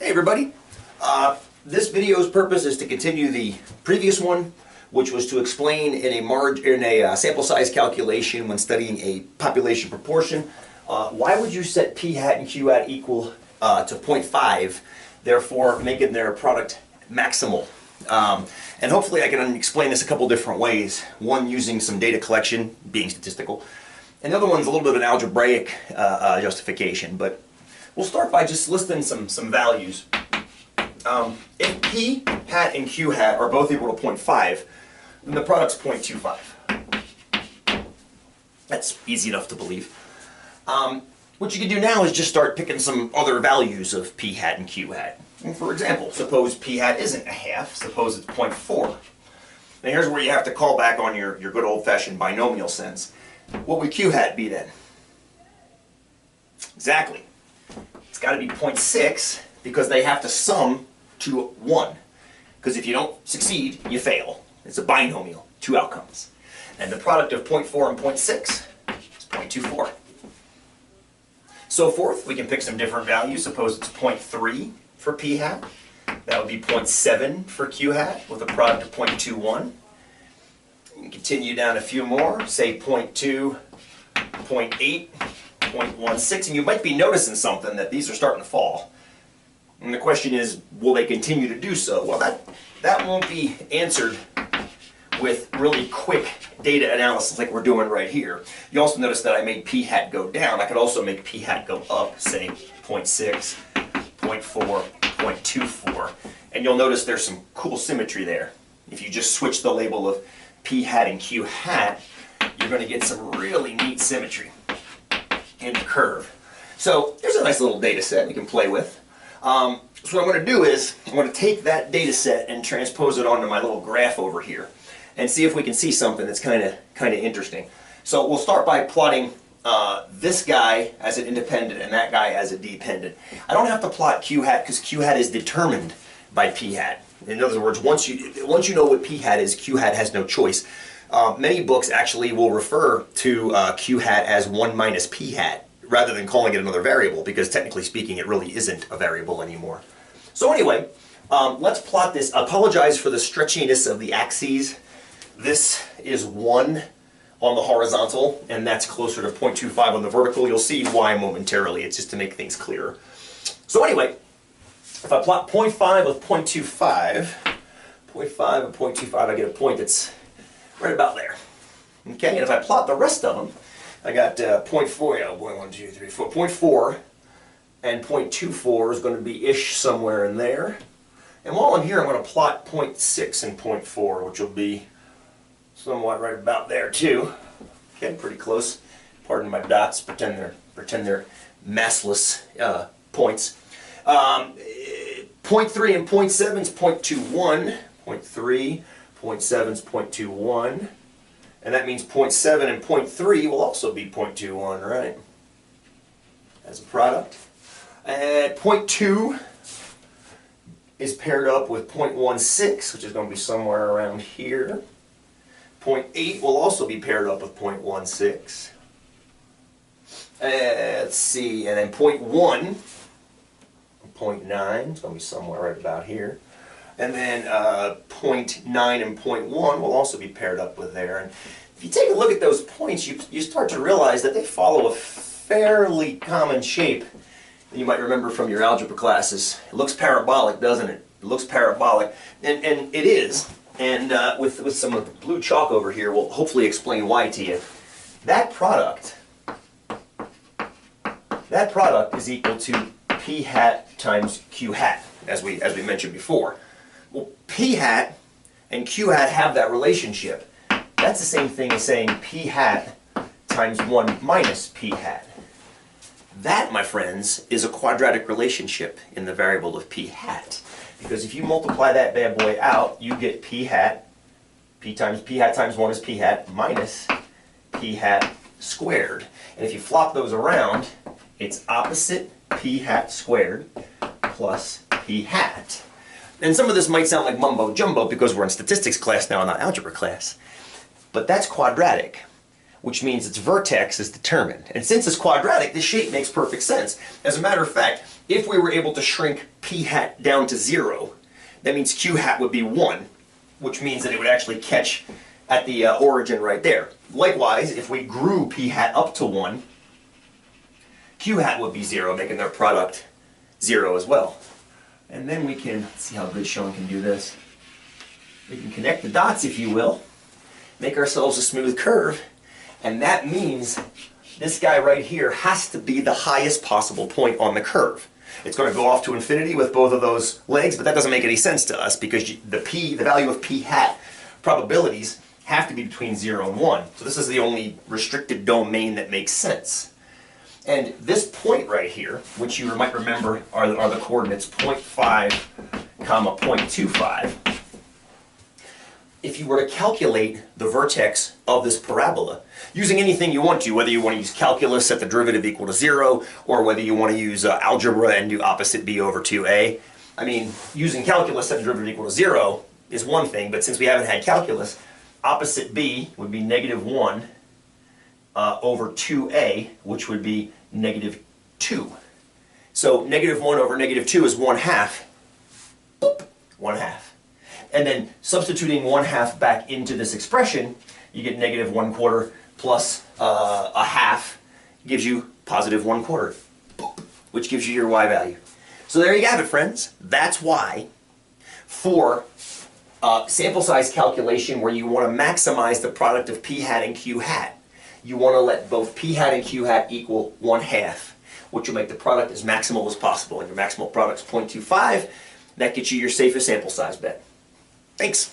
Hey everybody, this video's purpose is to continue the previous one, which was to explain in a sample size calculation when studying a population proportion, why would you set p hat and q hat equal to 0.5, therefore making their product maximal. And hopefully I can explain this a couple different ways, one using some data collection, being statistical, and the other one's a little bit of an algebraic justification, but we'll start by just listing some values. If p hat and q hat are both equal to 0.5, then the product's 0.25. That's easy enough to believe. What you can do now is just start picking some other values of p hat and q hat. And for example, suppose p hat isn't a half, suppose it's 0.4. Now here's where you have to call back on your good old-fashioned binomial sense. What would q hat be then? Exactly. It's got to be 0.6 because they have to sum to 1. Because if you don't succeed, you fail. It's a binomial, two outcomes. And the product of 0.4 and 0.6 is 0.24. So forth, we can pick some different values. Suppose it's 0.3 for p hat. That would be 0.7 for q hat with a product of 0.21. You can continue down a few more, say 0.2, 0.8, 0.16, and you might be noticing something, that these are starting to fall. And the question is, will they continue to do so? Well, that won't be answered with really quick data analysis like we're doing right here. You also notice that I made p hat go down. I could also make p hat go up, say 0.6, 0.4, 0.24, and you'll notice there's some cool symmetry there. If you just switch the label of p hat and q hat, you're going to get some really neat symmetry in the curve. So there's a nice little data set we can play with. So what I'm going to do is I'm going to take that data set and transpose it onto my little graph over here and see if we can see something that's kind of interesting. So we'll start by plotting this guy as an independent and that guy as a dependent. I don't have to plot q hat because q hat is determined by p hat. In other words, once you know what p hat is, q hat has no choice. Many books actually will refer to q hat as 1 minus p hat rather than calling it another variable, because technically speaking it really isn't a variable anymore. So anyway, let's plot this. I apologize for the stretchiness of the axes. This is 1 on the horizontal, and that's closer to 0.25 on the vertical. You'll see why momentarily. It's just to make things clearer. So anyway, if I plot 0.5 with 0.25, 0.5 and 0.25, I get a point that's right about there. Okay, and if I plot the rest of them, I got 0.4, yeah, 1, 2, 3, 4, 0.4 and 0.24 is going to be ish somewhere in there. And while I'm here, I'm going to plot 0.6 and 0.4, which will be somewhat right about there too. Okay, pretty close. Pardon my dots. Pretend they're massless points. 0.3 and 0.7 is 0.21. 0.3, 0.7 is 0.21. And that means 0.7 and 0.3 will also be 0.21, right? As a product. And 0.2 is paired up with 0.16, which is going to be somewhere around here. 0.8 will also be paired up with 0.16. Let's see, and then 0.1, 0.9 is going to be somewhere right about here. And then 0.9 and 0.1 will also be paired up with there. And if you take a look at those points, you start to realize that they follow a fairly common shape that you might remember from your algebra classes. It looks parabolic, doesn't it? It looks parabolic, and it is. And with some of the blue chalk over here, we'll hopefully explain why to you. That product is equal to p hat times q hat, as we mentioned before. Well, p hat and q hat have that relationship. That's the same thing as saying p hat times 1 minus p hat. That, my friends, is a quadratic relationship in the variable of p hat. Because if you multiply that bad boy out, you get p hat times 1 is p hat minus p hat squared. And if you flop those around, it's opposite p hat squared plus p hat. And some of this might sound like mumbo jumbo because we're in statistics class now, not algebra class. But that's quadratic, which means its vertex is determined. And since it's quadratic, this shape makes perfect sense. As a matter of fact, if we were able to shrink p hat down to 0, that means q hat would be 1, which means that it would actually catch at the origin right there. Likewise, if we grew p hat up to 1, q hat would be 0, making their product 0 as well. And then we can, let's see how good Sean can do this. We can connect the dots, if you will, make ourselves a smooth curve, and that means this guy right here has to be the highest possible point on the curve. It's going to go off to infinity with both of those legs, but that doesn't make any sense to us because the value of p hat probabilities have to be between 0 and 1. So this is the only restricted domain that makes sense. And this point right here, which you might remember are the coordinates 0.5, comma 0.25. If you were to calculate the vertex of this parabola, using anything you want to, whether you want to use calculus, set the derivative equal to 0, or whether you want to use algebra and do opposite b over 2a. I mean, using calculus, set the derivative equal to 0 is one thing, but since we haven't had calculus, opposite b would be negative 1 over 2a, which would be negative 2. So negative 1 over negative 2 is 1/2. Boop, 1/2. And then substituting 1/2 back into this expression, you get negative 1/4 plus a half gives you positive 1/4, which gives you your y value. So there you have it, friends. That's why for sample size calculation where you want to maximize the product of p hat and q hat, you want to let both p hat and q hat equal 1/2, which will make the product as maximal as possible. And your maximal product is 0.25. That gets you your safest sample size bet. Thanks.